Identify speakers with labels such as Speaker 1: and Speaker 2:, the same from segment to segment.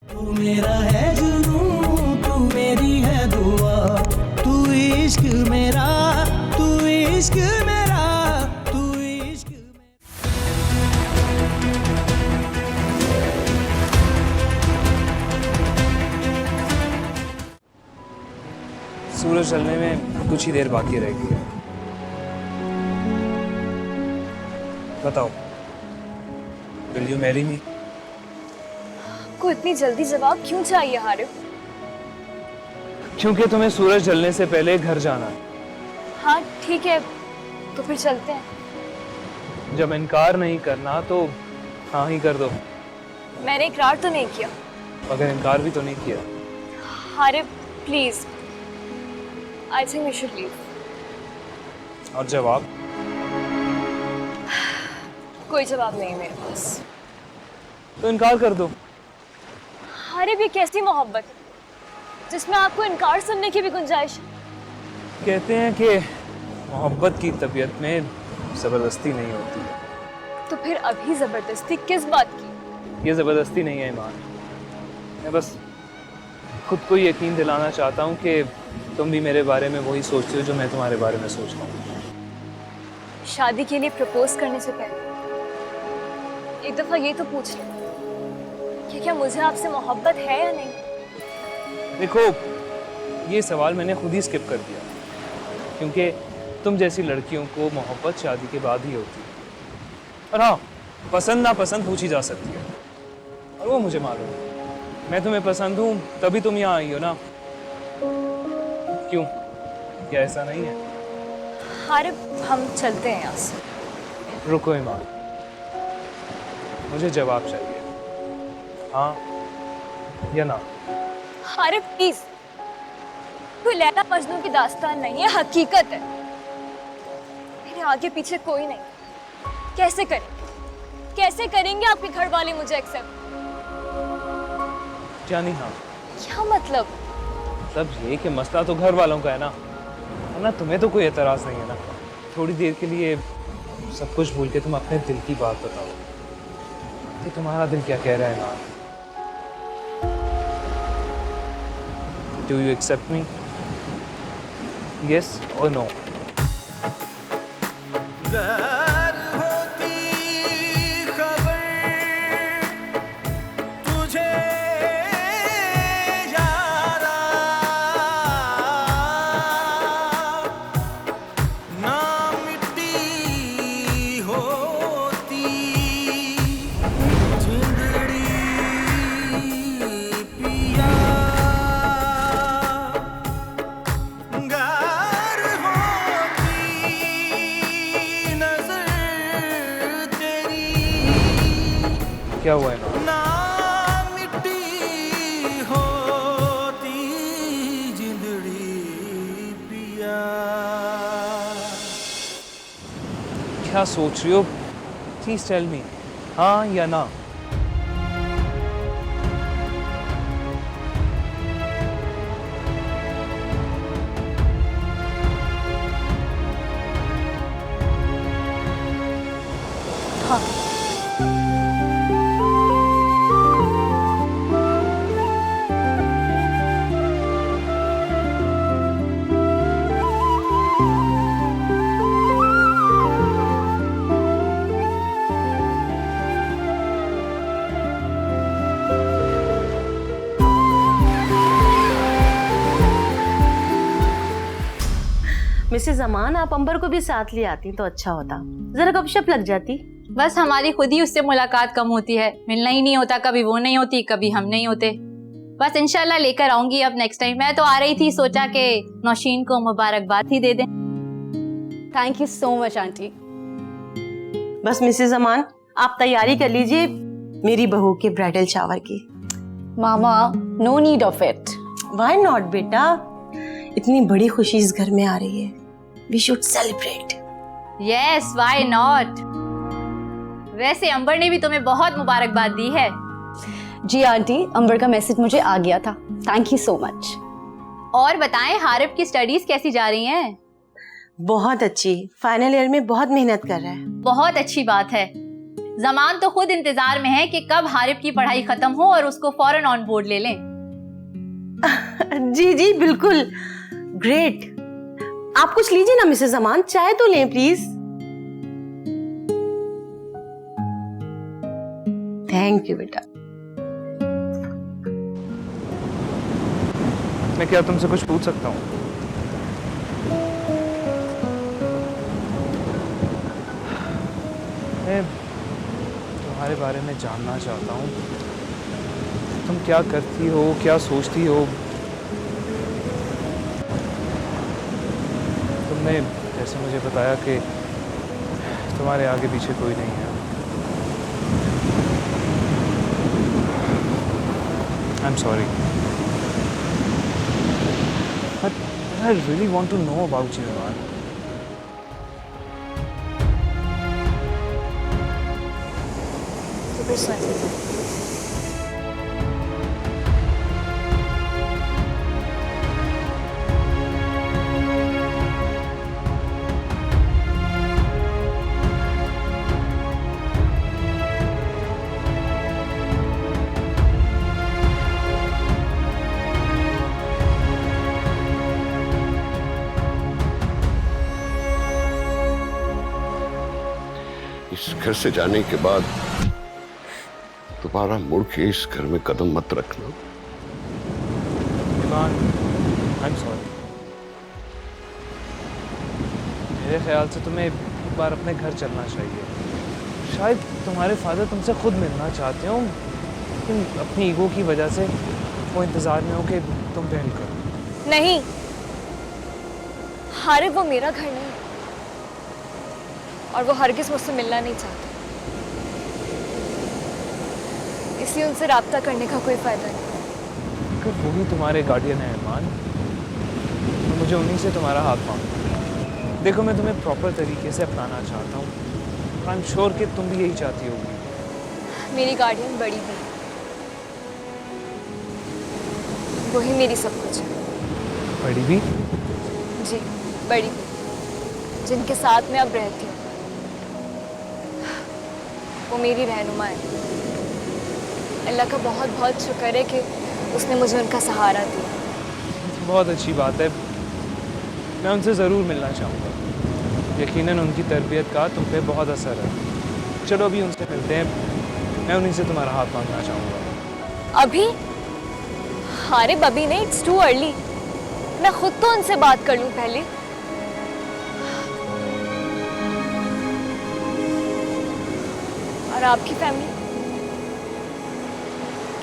Speaker 1: तू मेरा है जुनून, तू मेरी है दुआ, तू इश्क मेरा, तू इश्क मेरा, तू इश्क मेरा।
Speaker 2: सूरज ढलने में कुछ ही देर बाकी रह गई है। बताओ, विल यू मैरी मी?
Speaker 3: को इतनी जल्दी जवाब क्यों चाहिए हारिफ?
Speaker 2: क्योंकि तुम्हें सूरज ढलने से पहले घर जाना है।
Speaker 3: हाँ ठीक है, तो फिर चलते हैं।
Speaker 2: जब इनकार नहीं करना तो हाँ ही कर दो।
Speaker 3: मैंने इकरार तो नहीं किया।
Speaker 2: मगर इनकार भी तो नहीं किया।
Speaker 3: Harif please, I think we should leave.
Speaker 2: और जवाब?
Speaker 3: कोई जवाब नहीं है मेरे पास।
Speaker 2: तो इनकार कर दो।
Speaker 3: हारिफ ये कैसी मोहब्बत है जिसमें आपको इनकार सुनने की भी गुंजाइश है?
Speaker 2: कहते हैं कि मोहब्बत की तबीयत में जबरदस्ती नहीं होती।
Speaker 3: तो फिर अभी जबरदस्ती किस बात की?
Speaker 2: ये जबरदस्ती नहीं है ईमान। मैं बस खुद को यकीन दिलाना चाहता हूँ कि तुम भी मेरे बारे में वही सोचते हो जो मैं तुम्हारे बारे में सोचता हूँ।
Speaker 3: शादी के लिए प्रपोज करने से पहले एक दफा ये तो पूछ लो कि क्या मुझे आपसे मोहब्बत है या नहीं?
Speaker 2: देखो, ये सवाल मैंने खुद ही स्किप कर दिया, क्योंकि तुम जैसी लड़कियों को मोहब्बत शादी के बाद ही होती है। और हाँ, पसंद नापसंद पूछी जा सकती है, और वो मुझे मालूम है। मैं तुम्हें पसंद हूँ तभी तुम यहाँ आई हो ना? क्यों, क्या ऐसा नहीं है?
Speaker 3: हारिफ हम चलते हैं यहाँ से।
Speaker 2: रुको ईमान, मुझे जवाब चाहिए, हाँ या ना।
Speaker 3: हारिफ प्लीज, कोई लैला मजनू की दास्तान नहीं है, हकीकत है। मेरे आगे पीछे कोई नहीं। कैसे करेंगे आपके घर वाले मुझे एक्सेप्ट?
Speaker 2: जानी हाँ,
Speaker 3: क्या मतलब?
Speaker 2: मतलब ये कि मसला तो घर वालों का है ना, वरना तुम्हें तो कोई एतराज नहीं है ना? थोड़ी देर के लिए सब कुछ भूल के तुम अपने दिल की बात बताओ कि तुम्हारा दिल क्या कह रहा है ना। Do you accept me? Yes or no? क्या हुआ है ना? क्या सोच रही हो? प्लीज टेल मी, हाँ या ना?
Speaker 3: हाँ।
Speaker 4: मिसेस अमान, आप अंबर को भी साथ ले आती तो अच्छा होता, जरा गपशप लग जाती।
Speaker 5: बस हमारी खुद ही उससे मुलाकात कम होती है, मिलना ही नहीं होता। कभी वो नहीं होती, कभी हम नहीं होते। बस इंशाल्लाह लेकर आऊंगी अब नेक्स्ट टाइम। मैं तो आ रही थी, सोचा कि नौशीन को मुबारकबाद ही दे दें।
Speaker 6: Thank you so much aunty.
Speaker 4: बस मिसेस अमान, आप तैयारी कर लीजिए मेरी बहू के ब्राइडल शावर की।
Speaker 6: मामा, no need of it.
Speaker 4: Why not बेटा, इतनी बड़ी खुशी इस घर में आ रही है, we should celebrate.
Speaker 5: Yes, why not. वैसे अंबर ने भी तुम्हें बहुत मुबारकबाद दी है।
Speaker 6: जी आंटी, अंबर का मैसेज मुझे आ गया था। Thank you so much.
Speaker 5: और बताएं, हारिफ की स्टडीज कैसी जा रही हैं?
Speaker 4: बहुत अच्छी, फाइनल ईयर में बहुत मेहनत कर रहा है।
Speaker 5: बहुत अच्छी बात है। जमान तो खुद इंतजार में है कि कब हारिब की पढ़ाई खत्म हो और उसको फौरन ऑन बोर्ड ले लें।
Speaker 4: जी जी बिल्कुल, ग्रेट। आप कुछ लीजिए ना मिसेस अमान, चाय तो लें प्लीज। थैंक यू बेटा।
Speaker 2: मैं क्या तुमसे कुछ पूछ सकता हूँ? मैं तुम्हारे बारे में जानना चाहता हूँ, तुम क्या करती हो, क्या सोचती हो। तुमने जैसे मुझे बताया कि तुम्हारे आगे पीछे कोई नहीं है। I am sorry, but I really want to know about you Iman.
Speaker 3: तो फिर सुन,
Speaker 7: इस घर से जाने के बाद दोबारा मुड़ के इस घर में कदम मत रखना।
Speaker 2: ईमान, आई एम सॉरी। मेरे ख्याल से तुम्हें एक बार अपने घर चलना चाहिए। शायद तुम्हारे फादर तुमसे खुद मिलना चाहते हो, लेकिन अपनी ईगो की वजह से वो इंतज़ार में हो कि तुम पहल करो।
Speaker 3: नहीं हारिब, वो मेरा घर नहीं है और वो हरगिज़ मुझसे मिलना नहीं चाहते, इसलिए उनसे राब्ता करने का कोई फायदा नहीं।
Speaker 2: अगर वो ही तुम्हारे गार्डियन है ईमान, तो मुझे उन्हीं से तुम्हारा हाथ मांगना। देखो, मैं तुम्हें प्रॉपर तरीके से अपनाना चाहता हूँ। आई एम श्योर कि तुम भी यही चाहती होगी।
Speaker 3: मेरी गार्डियन बड़ी भी है, वही मेरी सब कुछ है।
Speaker 2: बड़ी भी?
Speaker 3: जी बड़ी भी, जिनके साथ मैं अब रहती हूँ, वो मेरी रहनुमा है। अल्लाह का बहुत बहुत शुक्र है कि उसने मुझे उनका सहारा दिया।
Speaker 2: बहुत अच्छी बात है, मैं उनसे ज़रूर मिलना चाहूँगा। यकीनन उनकी तरबियत का तुम पे बहुत असर है। चलो अभी उनसे मिलते हैं, मैं उन्हीं से तुम्हारा हाथ मांगना चाहूँगा।
Speaker 3: अभी? हारिब अभी नहीं, इट्स टू अर्ली। मैं खुद तो उनसे बात कर लूँ पहले। और आपकी फैमिली,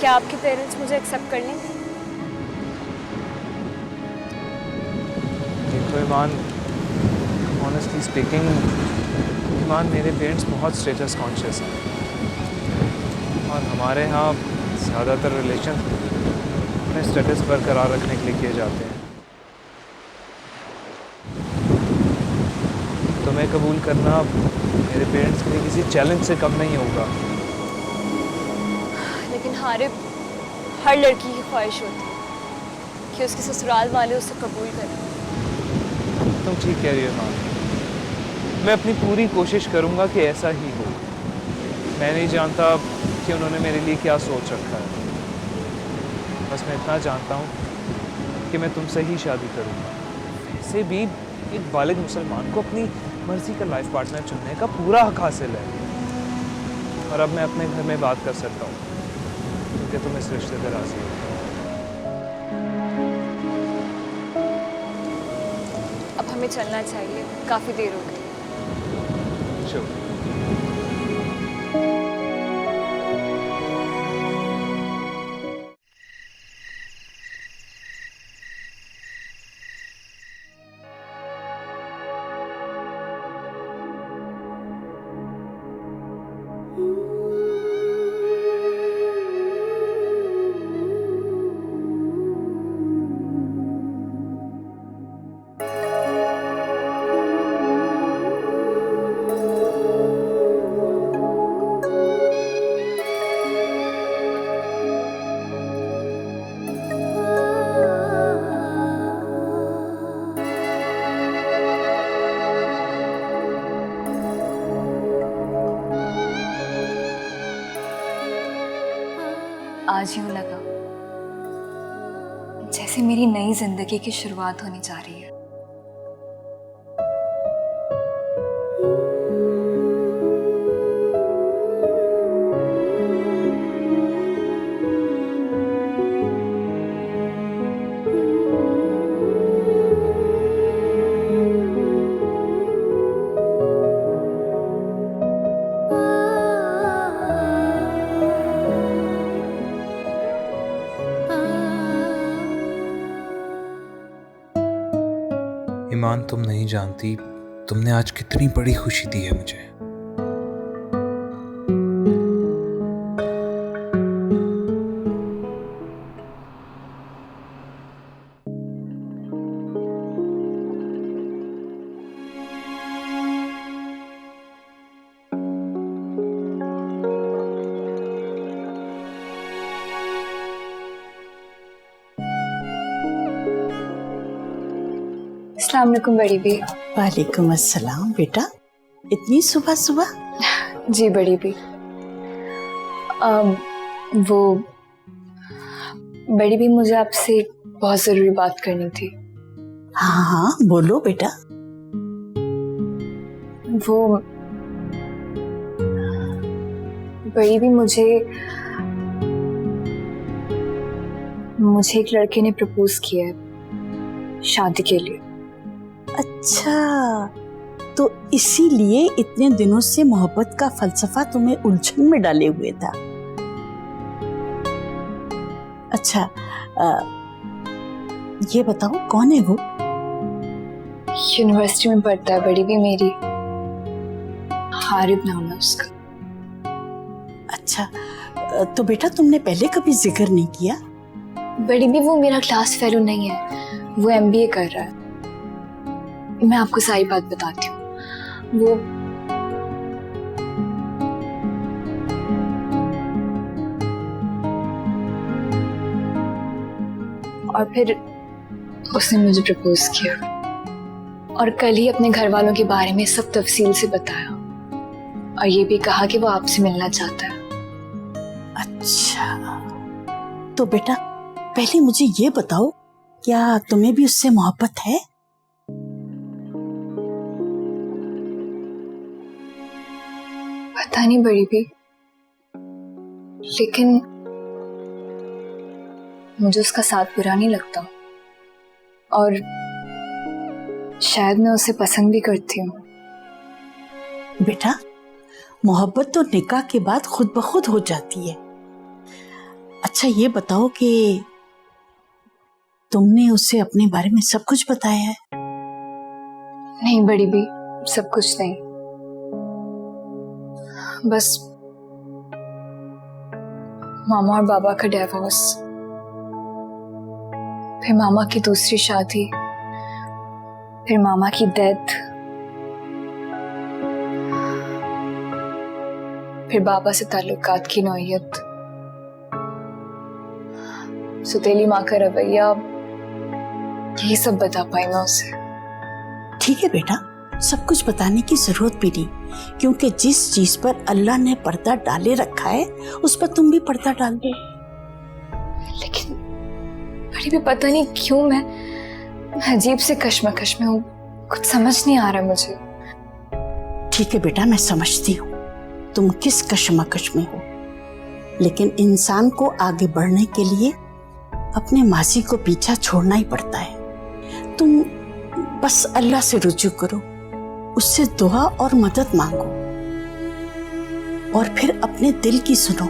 Speaker 3: क्या आपके पेरेंट्स मुझे एक्सेप्ट कर लेंगे?
Speaker 2: देखो ईमान, ऑनेस्टली स्पीकिंग, ईमान, मेरे पेरेंट्स बहुत स्टेटस कॉन्शियस हैं और हमारे यहाँ ज़्यादातर रिलेशन अपने स्टेटस बरकरार रखने के लिए किए जाते हैं। तुम्हें कबूल करना मेरे पेरेंट्स के लिए किसी चैलेंज से कम नहीं होगा।
Speaker 3: लेकिन हारिब, हर लड़की की ख्वाहिश होती है कि उसके ससुराल वाले उसे कबूल करें।
Speaker 2: तुम ठीक कह रही हो ईमान, मैं अपनी पूरी कोशिश करूँगा कि ऐसा ही हो। मैं नहीं जानता कि उन्होंने मेरे लिए क्या सोच रखा है, बस मैं इतना जानता हूँ कि मैं तुमसे ही शादी करूँगा। वैसे भी एक बालिग मुसलमान को अपनी मर्जी का लाइफ पार्टनर चुनने का पूरा हक हासिल है, और अब मैं अपने घर में बात कर सकता हूँ क्योंकि तुम इस रिश्ते पर राजी हो।
Speaker 3: अब हमें चलना चाहिए, काफ़ी देर हो गई।
Speaker 2: Sure.
Speaker 3: आज यूं लगा जैसे मेरी नई जिंदगी की शुरुआत होने जा रही है।
Speaker 8: ईमान, तुम नहीं जानती तुमने आज कितनी बड़ी खुशी दी है मुझे।
Speaker 3: अस्सलाम वालेकुम बड़ी बी।
Speaker 9: वालेकुम अस्सलाम बेटा, इतनी सुबह सुबह?
Speaker 3: जी बड़ी बी, वो बड़ी बी मुझे आपसे बहुत जरूरी बात करनी थी।
Speaker 9: हाँ हाँ बोलो बेटा।
Speaker 3: वो बड़ी बी मुझे एक लड़के ने प्रपोज किया है शादी के लिए।
Speaker 9: अच्छा, तो इसीलिए इतने दिनों से मोहब्बत का फलसफा तुम्हें उलझन में डाले हुए था। अच्छा, ये बताओ कौन है वो?
Speaker 3: यूनिवर्सिटी में पढ़ता है बड़ी भी मेरी, हारिब नाम है उसका।
Speaker 9: अच्छा, तो बेटा तुमने पहले कभी जिक्र नहीं किया?
Speaker 3: बड़ी भी वो मेरा क्लास फेलो नहीं है, वो MBA कर रहा है। मैं आपको सारी बात बताती हूँ। वो और फिर उसने मुझे प्रपोज किया और कल ही अपने घर वालों के बारे में सब तफसील से बताया और ये भी कहा कि वो आपसे मिलना चाहता है।
Speaker 9: अच्छा, तो बेटा पहले मुझे ये बताओ, क्या तुम्हें भी उससे मोहब्बत है?
Speaker 3: पता नहीं बड़ी भी, लेकिन मुझे उसका साथ बुरा नहीं लगता और शायद मैं उसे पसंद भी करती हूँ।
Speaker 9: बेटा मोहब्बत तो निकाह के बाद खुद ब खुद हो जाती है। अच्छा ये बताओ कि तुमने उसे अपने बारे में सब कुछ बताया है?
Speaker 3: नहीं बड़ी भी, सब कुछ नहीं, बस मामा और बाबा का डिवोर्स, फिर मामा की दूसरी शादी, फिर मामा की डेथ, फिर बाबा से ताल्लुकात की नौयत, सुतेली माँ का रवैया, यही सब बता पाई मैं उसे।
Speaker 9: ठीक है बेटा, सब कुछ बताने की जरूरत भी नहीं, क्योंकि जिस चीज पर अल्लाह ने पर्दा डाले रखा है उस पर तुम भी पर्दा डाल दो।
Speaker 3: लेकिन बड़ी भी पता नहीं क्यों मैं अजीब से कश्मकश में हूँ, कुछ समझ नहीं आ रहा मुझे।
Speaker 9: ठीक है बेटा, मैं समझती हूँ तुम किस कश्मकश में हो, लेकिन इंसान को आगे बढ़ने के लिए अपने माजी को पीछा छोड़ना ही पड़ता है। तुम बस अल्लाह से रुजू करो, उससे दुआ और मदद मांगो और फिर अपने दिल की सुनो,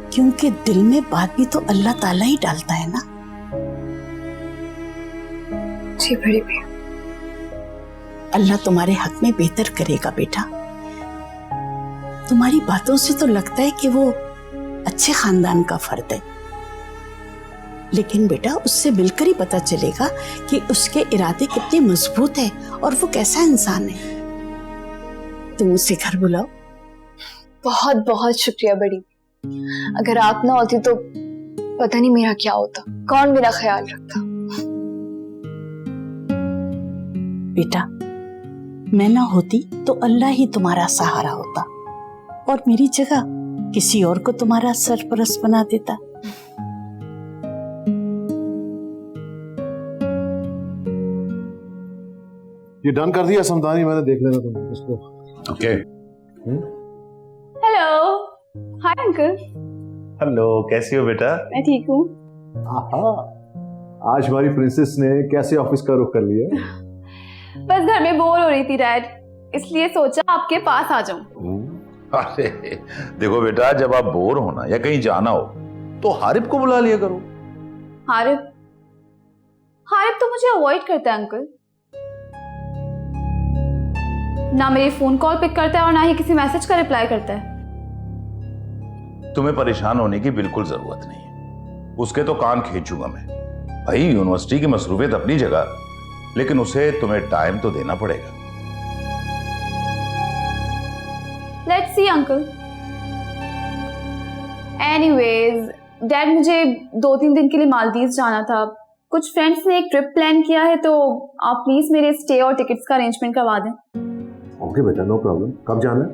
Speaker 9: क्योंकि दिल में बात भी तो अल्लाह ताला ही डालता है ना।
Speaker 3: जी बड़ी भी,
Speaker 9: अल्लाह तुम्हारे हक में बेहतर करेगा बेटा। तुम्हारी बातों से तो लगता है कि वो अच्छे खानदान का फर्द है, लेकिन बेटा उससे मिलकर ही पता चलेगा कि उसके इरादे कितने मजबूत है और वो कैसा इंसान है। तुम उसे घर बुलाओ।
Speaker 3: बहुत बहुत शुक्रिया बड़ी, अगर आप ना होती तो पता नहीं मेरा क्या होता, कौन मेरा ख्याल रखता।
Speaker 9: बेटा मैं ना होती तो अल्लाह ही तुम्हारा सहारा होता और मेरी जगह किसी और को तुम्हारा सरपरस्त बना देता।
Speaker 10: ये डन कर दिया समदानी मैंने, देख लेना तुम इसको।
Speaker 7: Okay.
Speaker 6: Hello, hi uncle.
Speaker 10: Hello, कैसी हो बेटा?
Speaker 6: मैं ठीक हूँ।
Speaker 10: आज हमारी प्रिंसेस ने कैसे ऑफिस का रुख कर लिया?
Speaker 6: बस घर में बोर हो रही थी डैड, इसलिए सोचा आपके पास आ जाऊं।
Speaker 11: अरे देखो बेटा, जब आप बोर होना या कहीं जाना हो तो हारिब को बुला लिया करो।
Speaker 6: हारिब तो मुझे अवॉइड करता है अंकल। ना मेरी फोन कॉल पिक करता है और ना ही किसी मैसेज का रिप्लाई करता है।
Speaker 11: तुम्हें परेशान होने की बिल्कुल जरूरत नहीं है, उसके तो कान खींचूंगा मैं। भाई यूनिवर्सिटी की मसरूफियत अपनी जगह, लेकिन उसे तुम्हें टाइम तो देना पड़ेगा।
Speaker 6: Let's see uncle. Anyways dad, मुझे 2-3 दिन के लिए मालदीव जाना था। कुछ फ्रेंड्स ने एक ट्रिप प्लान किया है, तो आप प्लीज मेरे स्टे और टिकट्स का अरेंजमेंट करवा दें।
Speaker 10: ओके बेटा, नो प्रॉब्लम। कब जाना है?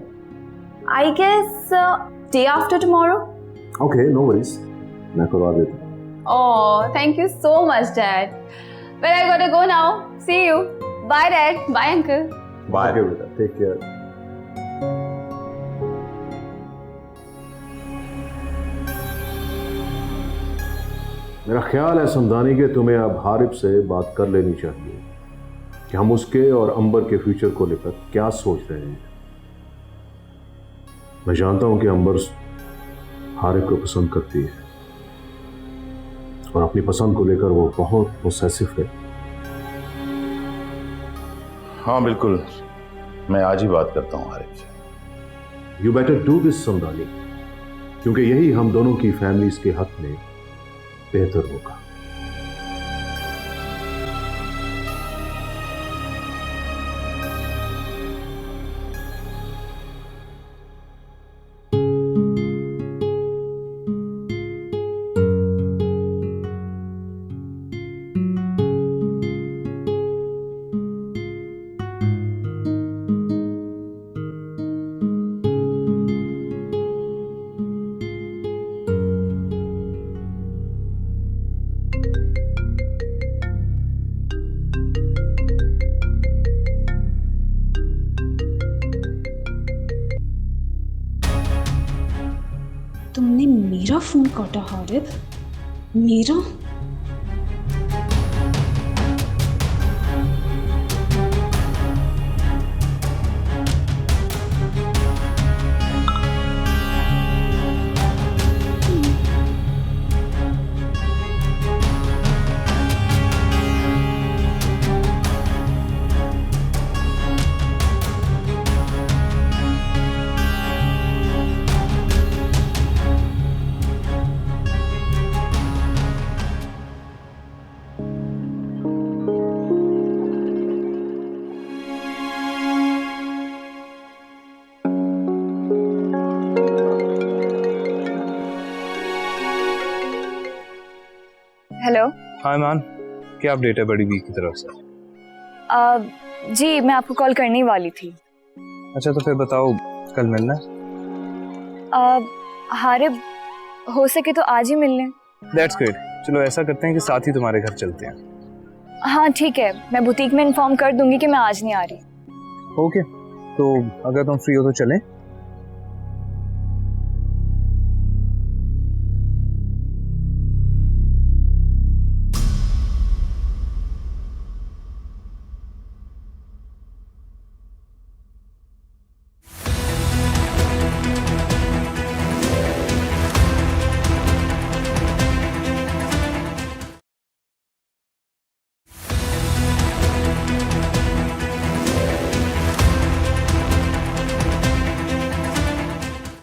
Speaker 6: I guess day after tomorrow.
Speaker 10: Okay, no worries, मैं करवा देता हूँ।
Speaker 6: Oh, thank you so much, Dad. Well, I gotta go now. See you. Bye, Dad. Bye, Uncle.
Speaker 10: Bye बेटा, टेक केयर। मेरा ख्याल है समदानी के तुम्हें अब हारिब से बात कर लेनी चाहिए कि हम उसके और अंबर के फ्यूचर को लेकर क्या सोच रहे हैं। मैं जानता हूं कि अंबर हारिब को पसंद करती है और अपनी पसंद को लेकर वो बहुत पोसेसिव है।
Speaker 11: हाँ बिल्कुल, मैं आज ही बात करता हूँ हारिब से।
Speaker 10: You better do this Samdani, क्योंकि यही हम दोनों की फैमिलीज के हक में बेहतर होगा।
Speaker 6: तुमने मेरा फोन काटा हारिब? मेरा?
Speaker 3: हेलो।
Speaker 2: हाय मान, क्या अपडेट है बड़ी बी की तरफ से?
Speaker 3: जी मैं आपको कॉल करने ही वाली थी।
Speaker 2: अच्छा तो फिर बताओ, कल मिलना है?
Speaker 3: हारिब हो सके तो आज ही मिल लें।
Speaker 2: दैट्स ग्रेट, चलो ऐसा करते हैं कि साथ ही तुम्हारे घर चलते हैं।
Speaker 3: हाँ ठीक है, मैं बुटीक में इन्फॉर्म कर दूंगी कि मैं आज नहीं आ रही।
Speaker 2: ओके, तो अगर तुम फ्री हो तो चलें।